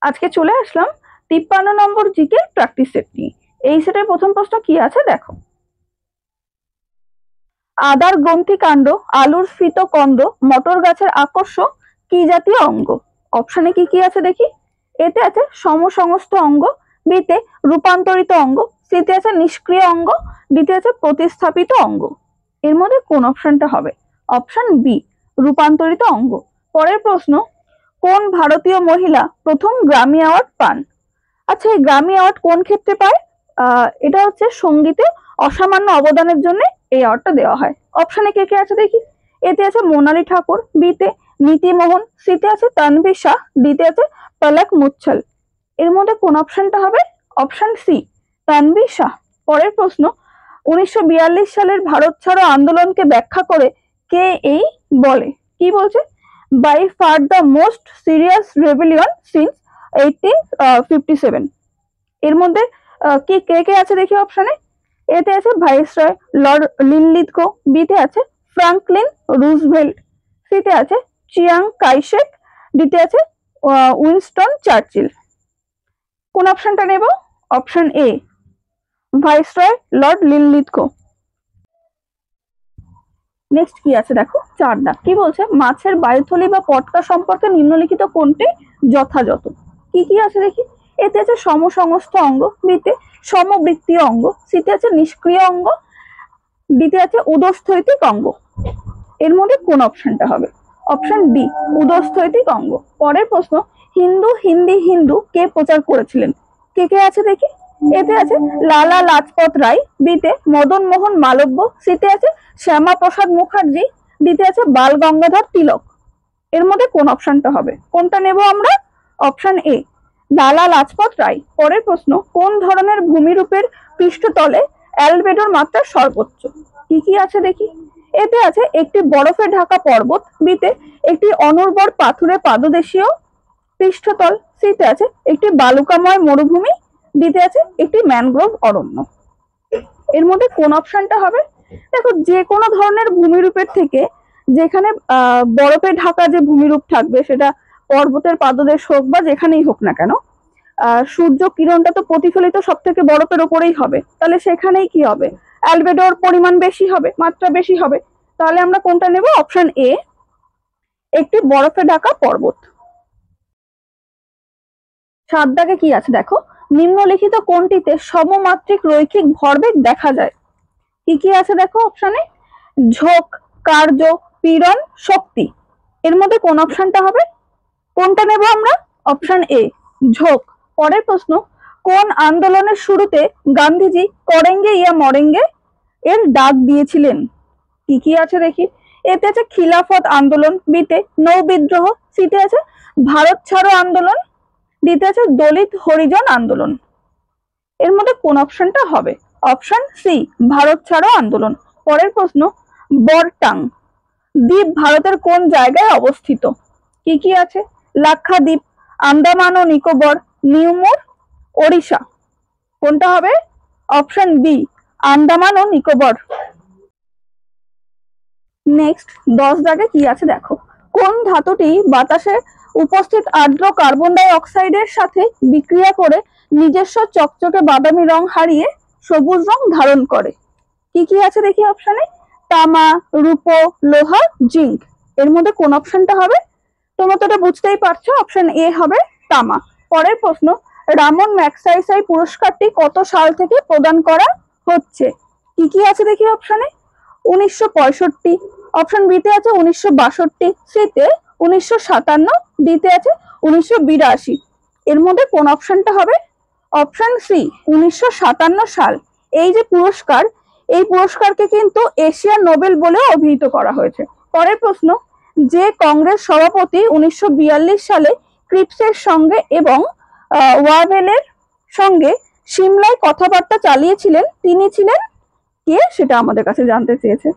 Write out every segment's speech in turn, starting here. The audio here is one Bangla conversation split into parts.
আজকে চলে আসলাম 53 নম্বর জিকে প্র্যাকটিস সেট নিয়ে। এই সেটের প্রথম প্রশ্ন কি আছে দেখো। আদার গ্রন্থি কাণ্ড, আলুর ফিত কন্দ, মটর গাছের আকর্ষ কি জাতীয় অঙ্গ? অপশনে কি কি আছে দেখি। এতে আছে সমসংস্থ অঙ্গ, বিতে রূপান্তরিত অঙ্গ, সিতে আছে নিষ্ক্রিয় অঙ্গ, ডিতে আছে প্রতিস্থাপিত অঙ্গ। এর মধ্যে কোন অপশনটা হবে? অপশন বি, রূপান্তরিত অঙ্গ। পরের প্রশ্ন, কোন ভারতীয় মহিলা প্রথম গ্র্যামি অ্যাওয়ার্ড পান? আচ্ছা, এই গ্র্যামি অ্যাওয়ার্ড কোন ক্ষেত্রে পায়? এটা হচ্ছে সঙ্গীতে অসামান্য অবদানের জন্য এই অ্যাওয়ার্ডটা দেওয়া হয়। অপশনে কে কে আছে দেখি। এতে আছে মোনালি ঠাকুর, বিতে নীতি মোহন, সিতে আছে তানভীর শাহ, ডিতে আছে পলক মুচ্ছল। এর মধ্যে কোন অপশনটা হবে? Option C, Tanvir Shah. পরের প্রশ্ন, 1942 সালের ভারত ছাড়ো আন্দোলনকে ব্যাখ্যা করে কে এই বলে? কি বলছে? By far the most serious rebellion since 1857। এর মধ্যে কি কে কে আছে দেখি অপশনে। এতে আছে ভাইসরয় লর্ড লিনলিথগো, বিতে আছে ফ্রাঙ্কলিন রুজভেল্ট, সিতে আছে চিয়াং কাইশেক, ডিতে আছে উইনস্টন চার্চিল। কোন অপশনটা নেব? Option A, viceroy Lord Linlithgow. Next কি আছে দেখো, 4 দাগ। কি বলছে? মাছের বায়ুথলি বা পটকা সম্পর্কে নিম্নলিখিত কোনটি যথাযথ? কি কি আছে দেখি। এতে আছে সমসংস্থ অঙ্গ, বিতে সমবৃত্তীয় অঙ্গ, সিতে আছে নিষ্ক্রিয় অঙ্গ, ডিতে আছে উদস্থৈতিক অঙ্গ। এর মধ্যে কোন অপশনটা হবে? অপশন ডি, উদস্থৈতিক অঙ্গ। পরের প্রশ্ন, হিন্দু হিন্দি হিন্দু কে প্রচার করেছিলেন? কে কে আছে দেখি। এতে আছে লালা লাজপত রায়, বিতে মদন মোহন মালব্য, সিতে আছে শ্যামা প্রসাদ মুখার্জি, ডিতে আছে বাল গঙ্গাধর তিলক। এর মধ্যে কোন অপশনটা হবে? কোনটা নেব আমরা? Option A, Lala Lajpat Rai. পরের প্রশ্ন, কোন ধরনের ভূমিরূপের পৃষ্ঠতলে অ্যালবেডোর মাত্রা সর্বোচ্চ? কি কি আছে দেখি। এতে আছে একটি বরফে ঢাকা পর্বত, বিতে একটি অনুর্বর পাথুরে পাদদেশীয় পৃষ্ঠতল, সিতে আছে একটি বালুকাময় মরুভূমি, ডিতে আছে একটি ম্যানগ্রোভ অরণ্য। এর মধ্যে কোন অপশনটা হবে? দেখো, যে কোনো ধরনের ভূমিরূপের থেকে যেখানে বরফে ঢাকা যে ভূমিরূপ থাকবে, সেটা পর্বতের পাদদেশ হোক বা যেখানেই হোক না কেন, সূর্য কিরণটা তো প্রতিফলিত সব থেকে বরফের ওপরেই হবে, তাহলে সেখানেই কি হবে? অ্যালবেডোর পরিমাণ বেশি হবে, মাত্রা বেশি হবে। তাহলে আমরা কোনটা নেব? অপশন এ, একটি বরফে ঢাকা পর্বত। 7 দাগে কি আছে দেখো। নিম্নলিখিত কোনটিতে সমমাত্রিক রৈখিক ভরবেগ দেখা যায়? কি কি আছে দেখো অপশনে। ঝোঁক, কার্য, পীড়ন, শক্তি। এর মধ্যে কোন অপশনটা হবে? কোনটা নেব আমরা? অপশন এ, ঝোঁক। পরের প্রশ্ন, কোন আন্দোলনের শুরুতে গান্ধীজি করেঙ্গে ইয়া মরেঙ্গে এর ডাক দিয়েছিলেন? কি কি আছে দেখি। এতে আছে খিলাফত আন্দোলন, বিতে নৌ বিদ্রোহ, সিতে আছে ভারত ছাড়ো আন্দোলন, ডিতে আছে দলিত হরিজন আন্দোলন। এর মধ্যে কোন অপশনটা হবে? অপশন সি, ভারত ছাড়ো আন্দোলন। পরের প্রশ্ন, বরটাং দ্বীপ ভারতের কোন জায়গায় অবস্থিত? কি কি আছে। লাক্ষাদ্বীপ, আন্দামান ও নিকোবর, নিউমোর, ওড়িশা। কোনটা হবে? অপশন বি, আন্দামান ও নিকোবর। নেক্সট 10 দাগে কি আছে দেখো। কোন ধাতুটি বাতাসে উপস্থিত আর্দ্র কার্বন ডাই অক্সাইডের সাথে বিক্রিয়া করে নিজস্ব চকচকে বাদামি রং হারিয়ে সবুজ রং ধারণ করে? কি কি আছে দেখি অপশনে। তামা, রূপো, লোহা, জিঙ্ক। এর মধ্যে কোন অপশনটা হবে? তোমরা তো এটা বুঝতেই পারছো, অপশন এ হবে তামা। পরের প্রশ্ন, রামন ম্যাগসাইসাই পুরস্কারটি কত সাল থেকে প্রদান করা হচ্ছে? কি কি আছে দেখি অপশনে। 1965, অপশন বিতে আছে 1962, সিতে 1957, ডিতে আছে 1982। এর মধ্যে কোন অপশনটা হবে? অপশন সি, 1957 সাল। এই যে পুরস্কার, এই পুরস্কারকে কিন্তু এশিয়ান নোবেল বলে অভিহিত করা হয়েছে। পরের প্রশ্ন, যে কংগ্রেস সভাপতি 1942 সালে ক্রিপসের সঙ্গে এবং ওয়াভেলের সঙ্গে সিমলায় কথাবার্তা চালিয়েছিলেন, তিনি ছিলেন কে? সেটা আমাদের কাছে জানতে চেয়েছে।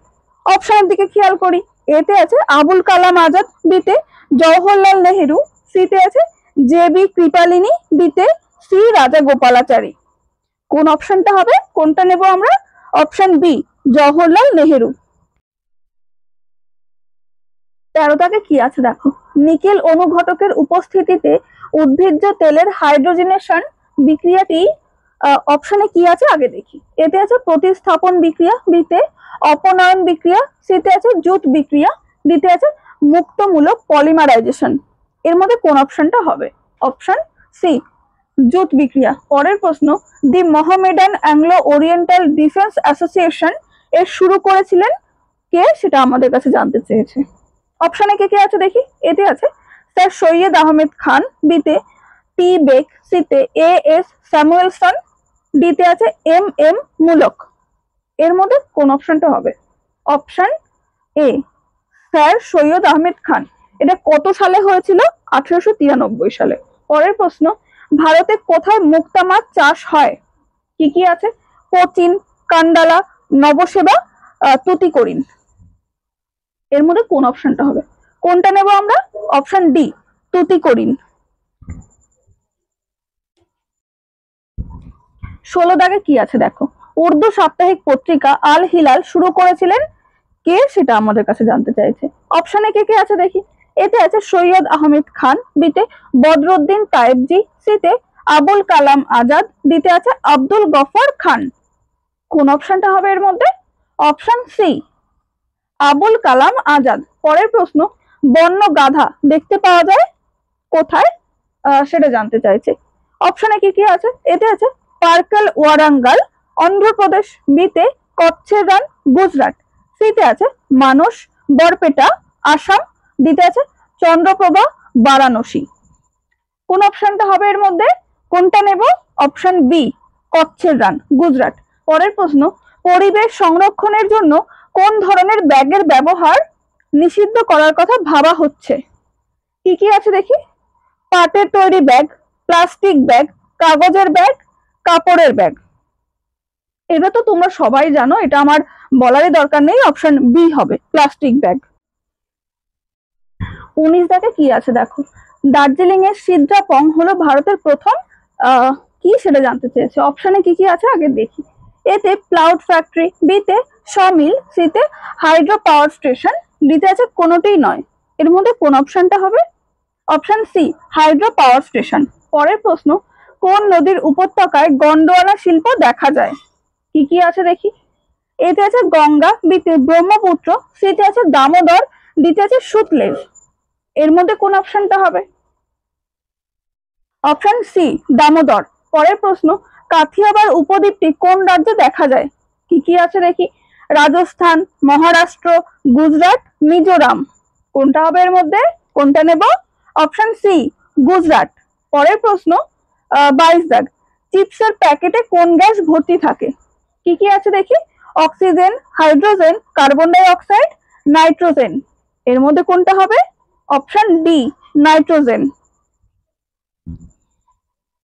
অপশনের দিকে খেয়াল করি। এতে আছে আবুল কালাম আজাদ, বিতে জওহরলাল নেহেরু, সিতে আছে জে.বি. কৃপালিনী, ডিতে সি রাজা গোপালাচারী। কোন অপশনটা হবে? কোনটা নেব আমরা? Option B, Jawaharlal Nehru. 13 দাগে কি আছে দেখো। নিকেল অনুঘটকের উপস্থিতিতে উদ্ভিজ্জ তেলের হাইড্রোজেনেশন বিক্রিয়াটি অপশনে কি আছে আগে দেখি। এতে আছে প্রতিস্থাপন বিক্রিয়া, বিতে অপনয়ন বিক্রিয়া, সিতে আছে জুট বিক্রিয়া, ডিতে আছে মুক্তমূলক পলিমারাইজেশন। এর মধ্যে কোন অপশনটা হবে? অপশন সি, জুট বিক্রিয়া। পরের প্রশ্ন, the Mohammedan Anglo Oriental defence association এর শুরু করেছিলেন কে, সেটা আমাদের কাছে জানতে চেয়েছে। অপশনে কে কে আছে দেখি। এতে আছে স্যার সৈয়দ আহমেদ খান, বিতে টি বেক, সিতে এ এস স্যামুয়েলসন, ডিতে আছে এম এম মুলক। এর মধ্যে কোন অপশনটা হবে? Option A, sir Syed Ahmed Khan. এটা কত সালে হয়েছিল? 1893 সালে। পরের প্রশ্ন, ভারতে কোথায় মুক্তা মাছ চাষ হয়? কি কি আছে? কোচিন, কান্ডালা, নবসেবা, তুতিকোরিন। এর মধ্যে কোন অপশনটা হবে? কোনটা নেব আমরা? Option D, Tuticorin. 16 দাগে কি আছে দেখো। উর্দু সাপ্তাহিক পত্রিকা আল হিলাল শুরু করেছিলেন কে, সেটা আমাদের কাছে জানতে চাইছে। অপশনে কে কে আছে দেখি। এতে আছে সৈয়দ আহমেদ খান, বিতে বদরুদ্দিন তায়েবজি, সিতে আবুল কালাম আজাদ, ডিতে আছে আব্দুল গফর খান। কোন অপশনটা হবে এর মধ্যে? Option C, Abul Kalam Azad. পরের প্রশ্ন, বন্য গাধা দেখতে পাওয়া যায় কোথায়, সেটা জানতে চাইছে। অপশনে কি কি আছে? এতে আছে পার্কেল ওয়ারাঙ্গাল, অন্ধ্রপ্রদেশ, বিতে কচ্ছের রান, গুজরাট, সিতে আছে মানস, বরপেটা, আসাম, ডিতে আছে চন্দ্রপ্রভা, বারাণসী। কোন অপশনটা হবে এর মধ্যে? কোনটা নেব? অপশন বি, কচ্ছের রান, গুজরাট। পরের প্রশ্ন, পরিবেশ সংরক্ষণের জন্য কোন ধরনের ব্যাগের ব্যবহার নিষিদ্ধ করার কথা ভাবা হচ্ছে? কি কি আছে দেখি। পাটের তৈরি ব্যাগ, প্লাস্টিক ব্যাগ, কাগজের ব্যাগ, কাপড়ের ব্যাগ। এটা তো তোমরা সবাই জানো, এটা আমার বলারই দরকার নেই। অপশন বি হবে, প্লাস্টিক ব্যাগ। 19 দাগে কি আছে দেখো। দার্জিলিং এর সিদ্রাপং হলো ভারতের প্রথম কি, সেটা জানতে চেয়েছে। অপশনে কি কি আছে আগে দেখি। এতে প্লাউড ফ্যাক্টরি, বিতে সমিল, সিতে হাইড্রো পাওয়ার স্টেশন, ডিতে আছে কোনোটিই নয়। এর মধ্যে কোন অপশনটা হবে? Option C, hydro power station. পরের প্রশ্ন, কোন নদীর উপত্যকায় গন্ডোয়ানা শিল্প দেখা যায়? কি কি আছে দেখি। এতে আছে গঙ্গা, বিতে ব্রহ্মপুত্র, সিতে আছে দামোদর, ডিতে আছে সুতলেজ। এর মধ্যে কোন অপশনটা হবে? Option C, Damodar. পরের প্রশ্ন, কাথিয়াবার উপদ্বীপটি কোন রাজ্যে দেখা যায়? কি কি আছে দেখি। রাজস্থান, মহারাষ্ট্র, গুজরাট, মিজোরাম। কোনটা হবে এর মধ্যে? কোনটা নেব? Option C, Gujarat. পরের প্রশ্ন, 22 দাগ, চিপসের প্যাকেটে কোন গ্যাস ভর্তি থাকে? কি কি আছে দেখি। Oxygen, hydrogen, carbon die oxide, nitrogen. এর মধ্যে কোনটা হবে? Option D, nitrogen.